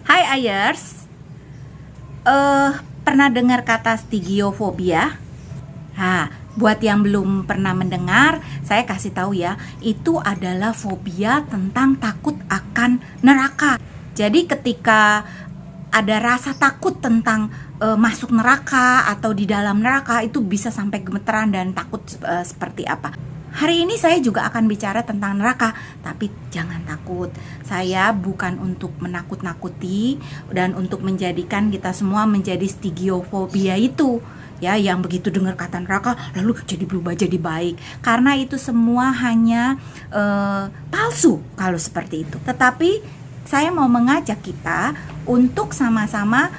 Hai Ayers, pernah dengar kata stigiofobia? Nah, buat yang belum pernah mendengar, saya kasih tahu ya, itu adalah fobia tentang takut akan neraka. Jadi ketika ada rasa takut tentang masuk neraka atau di dalam neraka, itu bisa sampai gemeteran dan takut seperti apa. Hari ini saya juga akan bicara tentang neraka, tapi jangan takut. Saya bukan untuk menakut-nakuti dan untuk menjadikan kita semua menjadi stigiofobia itu, ya, yang begitu dengar kata neraka lalu jadi berubah jadi baik. Karena itu semua hanya palsu kalau seperti itu. Tetapi saya mau mengajak kita untuk sama-sama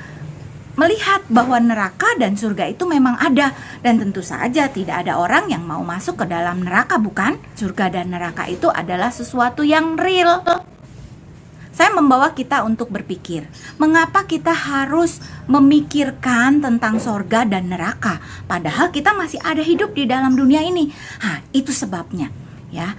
melihat bahwa neraka dan surga itu memang ada. Dan tentu saja tidak ada orang yang mau masuk ke dalam neraka, bukan? Surga dan neraka itu adalah sesuatu yang real. Saya membawa kita untuk berpikir, mengapa kita harus memikirkan tentang surga dan neraka, padahal kita masih ada hidup di dalam dunia ini. Itu sebabnya, ya.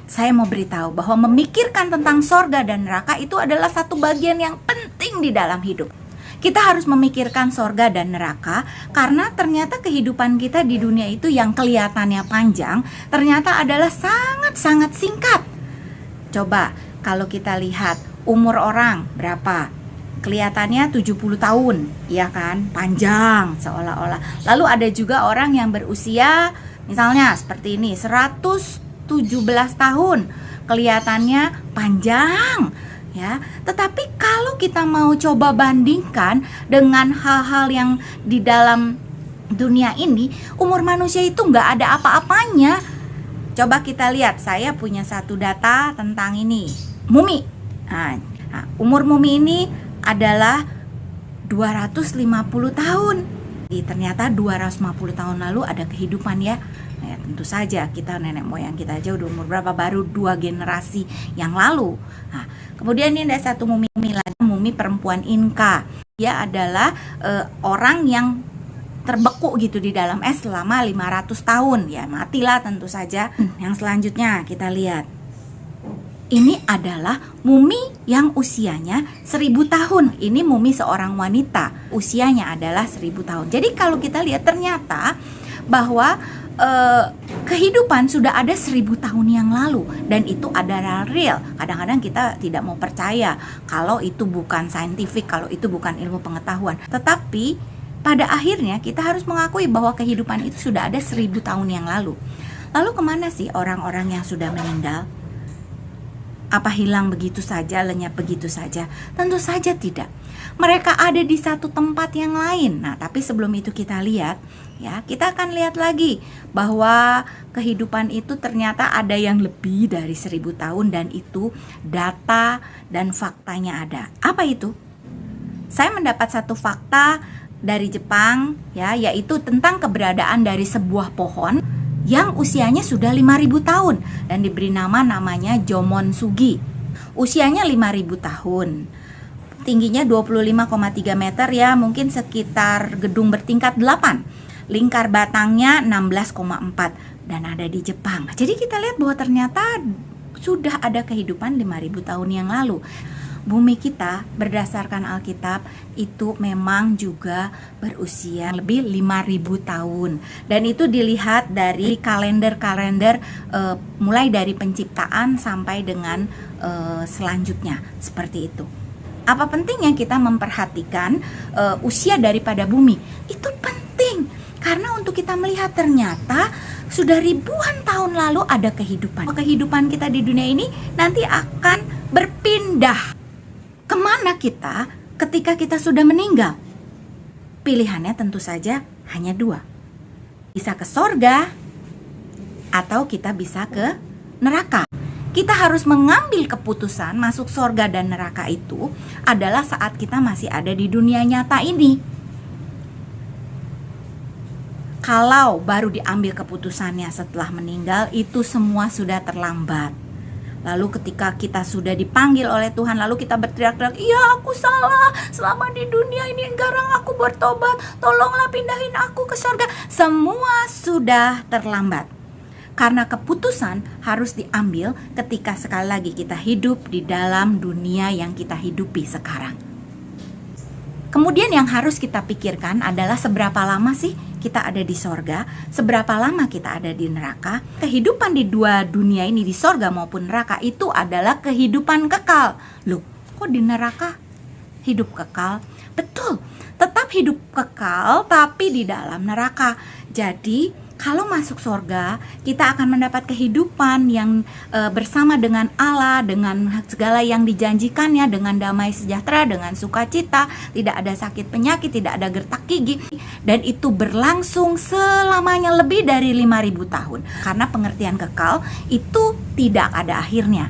Saya mau beritahu bahwa memikirkan tentang surga dan neraka itu adalah satu bagian yang penting di dalam hidup. Kita harus memikirkan sorga dan neraka karena ternyata kehidupan kita di dunia itu yang kelihatannya panjang ternyata adalah sangat-sangat singkat. Coba kalau kita lihat umur orang berapa? Kelihatannya 70 tahun, ya kan? Panjang seolah-olah. Lalu ada juga orang yang berusia misalnya seperti ini, 117 tahun. Kelihatannya panjang. Ya, tetapi kalau kita mau coba bandingkan dengan hal-hal yang di dalam dunia ini, umur manusia itu nggak ada apa-apanya. Coba kita lihat, saya punya satu data tentang ini, mumi. Umur mumi ini adalah 250 tahun. Ternyata 250 tahun lalu ada kehidupan, ya. Tentu saja kita nenek moyang kita aja udah umur berapa, baru 2 generasi yang lalu. Kemudian ini ada satu mumi lagi, mumi perempuan Inka. Dia adalah orang yang terbeku gitu di dalam es selama 500 tahun. Ya, matilah tentu saja. Yang selanjutnya kita lihat. Ini adalah mumi yang usianya 1000 tahun. Ini mumi seorang wanita. Usianya adalah 1000 tahun. Jadi kalau kita lihat ternyata bahwa kehidupan sudah ada 1000 tahun yang lalu dan itu adalah real. Kadang-kadang kita tidak mau percaya kalau itu bukan saintifik, kalau itu bukan ilmu pengetahuan. Tetapi pada akhirnya kita harus mengakui bahwa kehidupan itu sudah ada 1000 tahun yang lalu. Lalu kemana sih orang-orang yang sudah meninggal? Apa hilang begitu saja, lenyap begitu saja? Tentu saja tidak. Mereka ada di satu tempat yang lain. Tapi sebelum itu kita lihat, ya, kita akan lihat lagi bahwa kehidupan itu ternyata ada yang lebih dari 1000 tahun dan itu data dan faktanya ada. Apa itu? Saya mendapat satu fakta dari Jepang, ya, yaitu tentang keberadaan dari sebuah pohon yang usianya sudah 5000 tahun dan diberi namanya Jomonsugi. Usianya 5000 tahun. Tingginya 25,3 meter, ya, mungkin sekitar gedung bertingkat 8. Lingkar batangnya 16,4 dan ada di Jepang. Jadi kita lihat bahwa ternyata sudah ada kehidupan 5000 tahun yang lalu. Bumi kita berdasarkan Alkitab itu memang juga berusia lebih 5000 tahun. Dan itu dilihat dari kalender-kalender mulai dari penciptaan sampai dengan selanjutnya, seperti itu. Apa pentingnya kita memperhatikan usia daripada bumi? Itu penting. Karena untuk kita melihat ternyata sudah ribuan tahun lalu ada kehidupan. Kehidupan kita di dunia ini nanti akan berpindah. Kemana kita ketika kita sudah meninggal? Pilihannya tentu saja hanya 2. Bisa ke sorga atau kita bisa ke neraka. Kita harus mengambil keputusan masuk sorga dan neraka itu adalah saat kita masih ada di dunia nyata ini. Kalau baru diambil keputusannya setelah meninggal, itu semua sudah terlambat. Lalu ketika kita sudah dipanggil oleh Tuhan, lalu kita berteriak-teriak, "Iya, aku salah, selama di dunia ini garang aku bertobat, tolonglah pindahin aku ke surga." Semua sudah terlambat. Karena keputusan harus diambil ketika sekali lagi kita hidup di dalam dunia yang kita hidupi sekarang. Kemudian yang harus kita pikirkan adalah seberapa lama sih kita ada di sorga, seberapa lama kita ada di neraka. Kehidupan di dua dunia ini, di sorga maupun neraka, itu adalah kehidupan kekal. Loh, kok di neraka hidup kekal? Betul, tetap hidup kekal tapi di dalam neraka. Jadi kalau masuk surga, kita akan mendapat kehidupan yang bersama dengan Allah, dengan segala yang dijanjikannya, dengan damai sejahtera, dengan sukacita, tidak ada sakit penyakit, tidak ada gertak gigi, dan itu berlangsung selamanya lebih dari 5.000 tahun. Karena pengertian kekal itu tidak ada akhirnya.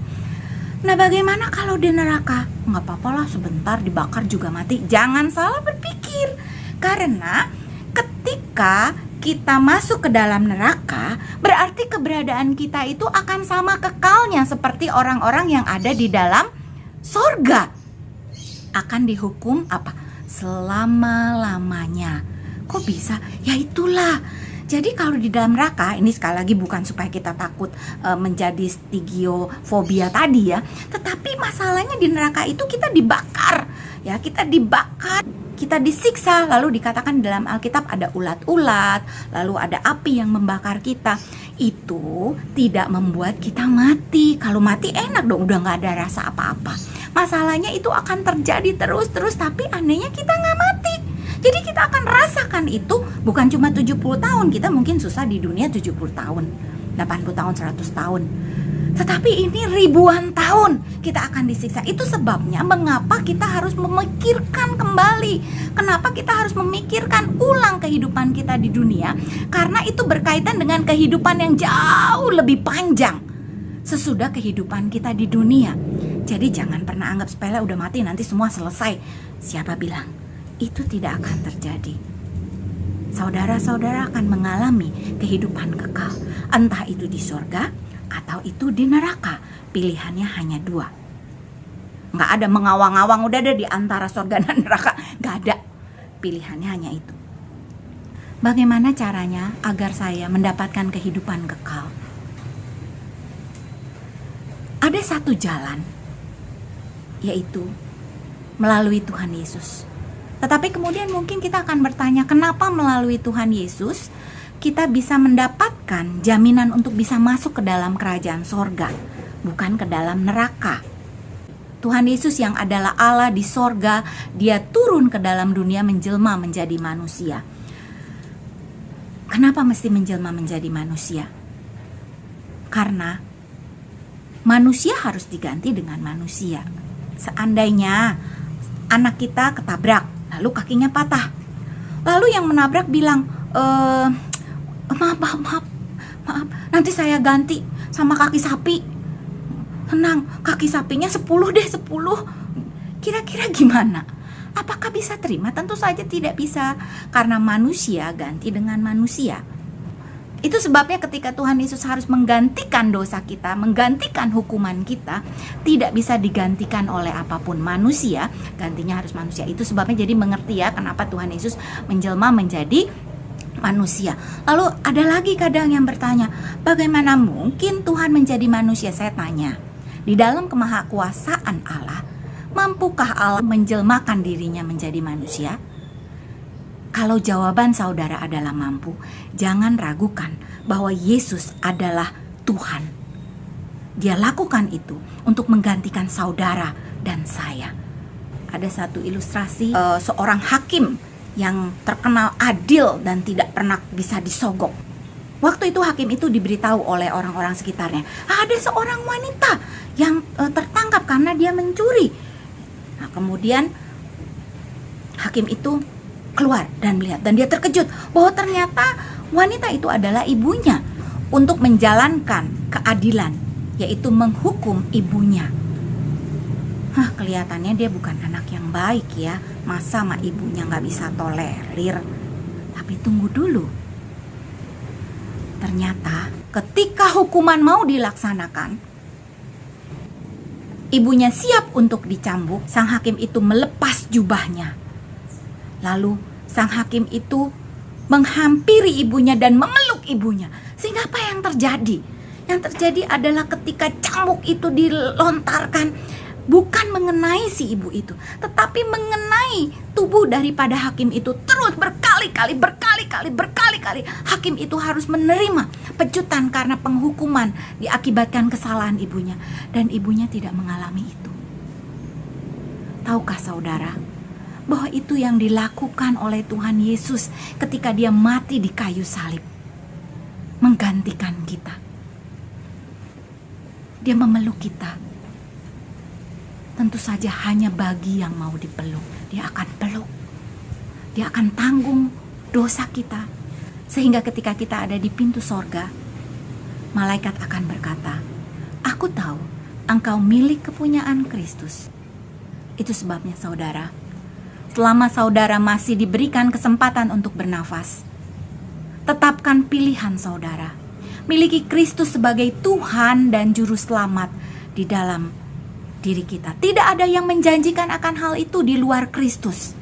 Nah, bagaimana kalau di neraka? Nggak apa-apa lah, sebentar dibakar juga mati. Jangan salah berpikir, karena ketika kita masuk ke dalam neraka, berarti keberadaan kita itu akan sama kekalnya seperti orang-orang yang ada di dalam surga. Akan dihukum apa? Selama-lamanya. Kok bisa? Ya itulah. Jadi kalau di dalam neraka, ini sekali lagi bukan supaya kita takut menjadi stigiofobia tadi ya, tetapi masalahnya di neraka itu kita dibakar. Ya, kita dibakar, kita disiksa, lalu dikatakan dalam Alkitab ada ulat-ulat, lalu ada api yang membakar kita. Itu tidak membuat kita mati. Kalau mati enak dong, udah gak ada rasa apa-apa. Masalahnya itu akan terjadi terus-terus, tapi anehnya kita gak mati. Jadi kita akan rasakan itu bukan cuma 70 tahun, kita mungkin susah di dunia 70 tahun, 80 tahun, 100 tahun. Tetapi ini ribuan tahun kita akan disiksa. Itu sebabnya mengapa kita harus memikirkan kembali. Kenapa kita harus memikirkan ulang kehidupan kita di dunia? Karena itu berkaitan dengan kehidupan yang jauh lebih panjang sesudah kehidupan kita di dunia. Jadi jangan pernah anggap sepele, udah mati nanti semua selesai. Siapa bilang? Itu tidak akan terjadi. Saudara-saudara akan mengalami kehidupan kekal, entah itu di surga atau itu di neraka. Pilihannya hanya dua. Nggak ada mengawang-awang udah ada di antara surga dan neraka. Nggak ada. Pilihannya hanya itu. Bagaimana caranya agar saya mendapatkan kehidupan kekal? Ada satu jalan, yaitu melalui Tuhan Yesus. Tetapi kemudian mungkin kita akan bertanya, kenapa melalui Tuhan Yesus kita bisa mendapatkan jaminan untuk bisa masuk ke dalam kerajaan sorga, bukan ke dalam neraka? Tuhan Yesus yang adalah Allah di sorga, dia turun ke dalam dunia menjelma menjadi manusia. Kenapa mesti menjelma menjadi manusia? Karena manusia harus diganti dengan manusia. Seandainya anak kita ketabrak, lalu kakinya patah, lalu yang menabrak bilang, maaf, nanti saya ganti sama kaki sapi. Tenang, kaki sapinya 10 deh, 10. Kira-kira gimana? Apakah bisa terima? Tentu saja tidak bisa, karena manusia ganti dengan manusia. Itu sebabnya ketika Tuhan Yesus harus menggantikan dosa kita, menggantikan hukuman kita, tidak bisa digantikan oleh apapun manusia, gantinya harus manusia. Itu sebabnya jadi mengerti ya kenapa Tuhan Yesus menjelma menjadi manusia. Lalu ada lagi kadang yang bertanya, bagaimana mungkin Tuhan menjadi manusia? Saya tanya, di dalam kemahakuasaan Allah, mampukah Allah menjelmakan dirinya menjadi manusia? Kalau jawaban saudara adalah mampu, jangan ragukan bahwa Yesus adalah Tuhan. Dia lakukan itu untuk menggantikan saudara dan saya. Ada satu ilustrasi seorang hakim yang terkenal adil dan tidak pernah bisa disogok. Waktu itu hakim itu diberitahu oleh orang-orang sekitarnya, ada seorang wanita yang tertangkap karena dia mencuri. Nah, kemudian hakim itu keluar dan melihat, dan dia terkejut bahwa ternyata wanita itu adalah ibunya, untuk menjalankan keadilan, yaitu menghukum ibunya. Kelihatannya dia bukan anak yang baik ya, masa sama ibunya gak bisa tolerir. Tapi tunggu dulu, ternyata ketika hukuman mau dilaksanakan, ibunya siap untuk dicambuk, sang hakim itu melepas jubahnya. Lalu sang hakim itu menghampiri ibunya dan memeluk ibunya. Sehingga apa yang terjadi? Yang terjadi adalah ketika cambuk itu dilontarkan, bukan mengenai si ibu itu, tetapi mengenai tubuh daripada hakim itu. Terus berkali-kali hakim itu harus menerima pecutan karena penghukuman diakibatkan kesalahan ibunya, dan ibunya tidak mengalami itu. Tahukah saudara bahwa itu yang dilakukan oleh Tuhan Yesus ketika dia mati di kayu salib, menggantikan kita. Dia memeluk kita. Tentu saja hanya bagi yang mau dipeluk. Dia akan peluk. Dia akan tanggung dosa kita. Sehingga ketika kita ada di pintu sorga, malaikat akan berkata, "Aku tahu engkau milik kepunyaan Kristus." Itu sebabnya saudara, selama saudara masih diberikan kesempatan untuk bernafas, tetapkan pilihan saudara. Miliki Kristus sebagai Tuhan dan Juru Selamat di dalam diri kita. Tidak ada yang menjanjikan akan hal itu di luar Kristus.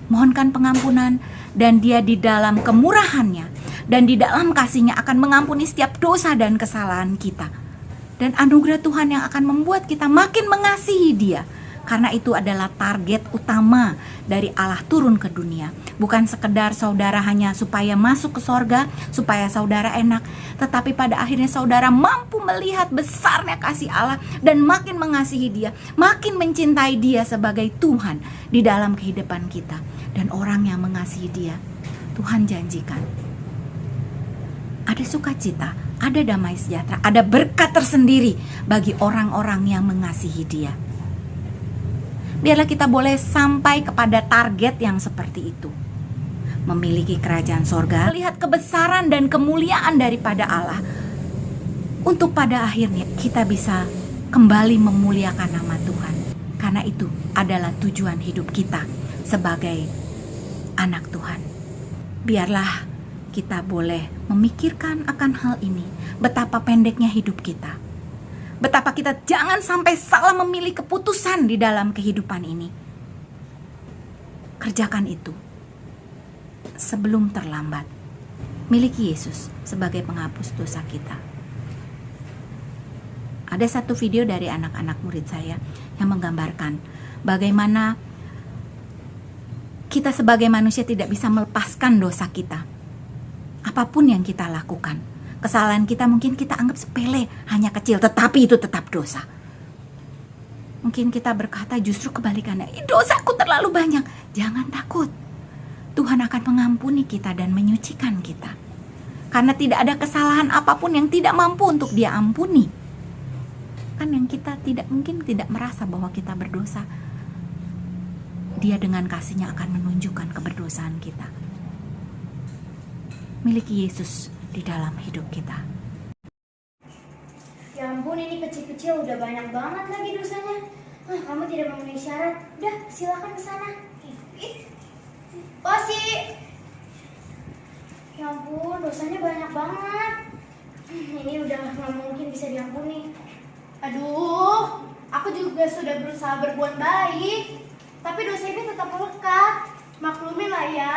Mohonkan pengampunan, dan Dia di dalam kemurahannya dan di dalam kasihnya akan mengampuni setiap dosa dan kesalahan kita. Dan anugerah Tuhan yang akan membuat kita makin mengasihi Dia. Karena itu adalah target utama dari Allah turun ke dunia. Bukan sekedar saudara hanya supaya masuk ke sorga, supaya saudara enak, tetapi pada akhirnya saudara mampu melihat besarnya kasih Allah dan makin mengasihi Dia, makin mencintai Dia sebagai Tuhan di dalam kehidupan kita. Dan orang yang mengasihi Dia, Tuhan janjikan ada sukacita, ada damai sejahtera, ada berkat tersendiri bagi orang-orang yang mengasihi Dia. Biarlah kita boleh sampai kepada target yang seperti itu. Memiliki kerajaan sorga, melihat kebesaran dan kemuliaan daripada Allah. Untuk pada akhirnya kita bisa kembali memuliakan nama Tuhan. Karena itu adalah tujuan hidup kita sebagai anak Tuhan. Biarlah kita boleh memikirkan akan hal ini. Betapa pendeknya hidup kita. Betapa kita jangan sampai salah memilih keputusan di dalam kehidupan ini. Kerjakan itu sebelum terlambat. Miliki Yesus sebagai penghapus dosa kita. Ada satu video dari anak-anak murid saya yang menggambarkan bagaimana kita sebagai manusia tidak bisa melepaskan dosa kita. Apapun yang kita lakukan, kesalahan kita mungkin kita anggap sepele, hanya kecil, tetapi itu tetap dosa. Mungkin kita berkata justru kebalikannya, dosaku terlalu banyak. Jangan takut, Tuhan akan mengampuni kita dan menyucikan kita. Karena tidak ada kesalahan apapun yang tidak mampu untuk Dia ampuni. Kan yang kita mungkin tidak merasa bahwa kita berdosa, Dia dengan kasih-Nya akan menunjukkan keberdosaan kita. Miliki Yesus di dalam hidup kita. Ya ampun, ini kecil-kecil udah banyak banget lagi dosanya. Kamu tidak memenuhi syarat. Udah, silakan ke sana. Osi. Ya ampun, dosanya banyak banget. Ini udah nggak mungkin bisa diampuni. Aduh, aku juga sudah berusaha berbuat baik, tapi dosa ini tetap melekat. Maklumin lah ya.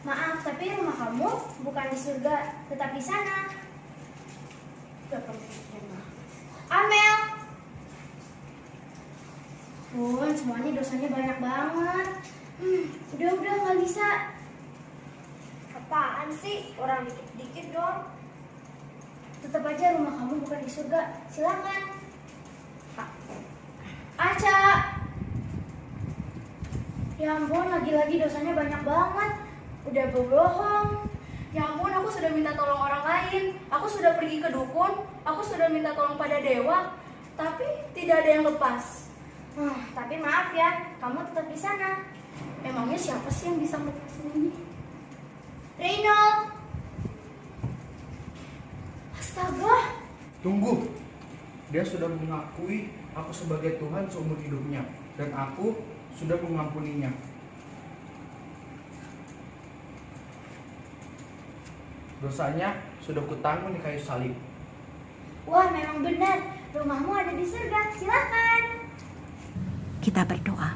Maaf, tapi rumah kamu bukan di surga, tetap di sana. Amel. Bun, semuanya dosanya banyak banget. Udah nggak bisa. Apaan sih? Orang dikit-dikit dong. Tetap aja rumah kamu bukan di surga. Silakan. Aca. Ya ampun, lagi-lagi dosanya banyak banget. Udah berbohong. Ya ampun, aku sudah minta tolong orang lain. Aku sudah pergi ke dukun. Aku sudah minta tolong pada dewa. Tapi tidak ada yang lepas. Tapi maaf ya, kamu tetap di sana. Emangnya siapa sih yang bisa melepasin ini? Reynold. Astaga. Tunggu. Dia sudah mengakui aku sebagai Tuhan seumur hidupnya. Dan aku sudah mengampuninya. Dosanya sudah kutanggung di kayu salib. Wah, memang benar. Rumahmu ada di surga. Silakan. Kita berdoa.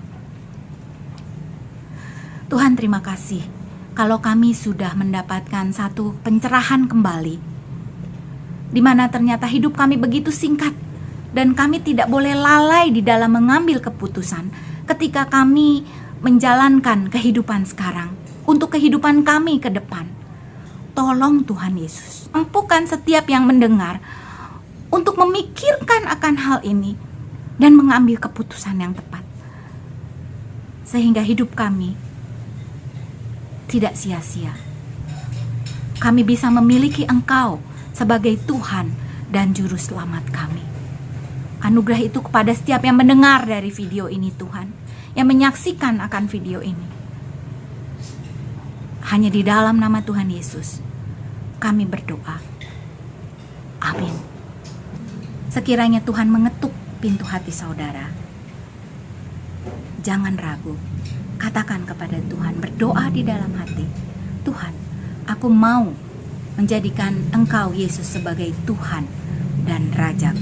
Tuhan, terima kasih kalau kami sudah mendapatkan satu pencerahan kembali, di mana ternyata hidup kami begitu singkat, Dan kami tidak boleh lalai di dalam mengambil keputusan ketika kami menjalankan kehidupan sekarang untuk kehidupan kami ke depan. Tolong Tuhan Yesus, mampukan setiap yang mendengar untuk memikirkan akan hal ini dan mengambil keputusan yang tepat, sehingga hidup kami tidak sia-sia. Kami bisa memiliki Engkau sebagai Tuhan dan Juru Selamat kami. Anugerah itu kepada setiap yang mendengar dari video ini Tuhan, yang menyaksikan akan video ini. Hanya di dalam nama Tuhan Yesus kami berdoa. Amin. Sekiranya Tuhan mengetuk pintu hati saudara, jangan ragu. Katakan kepada Tuhan, berdoa di dalam hati. Tuhan, aku mau menjadikan Engkau Yesus sebagai Tuhan dan Raja.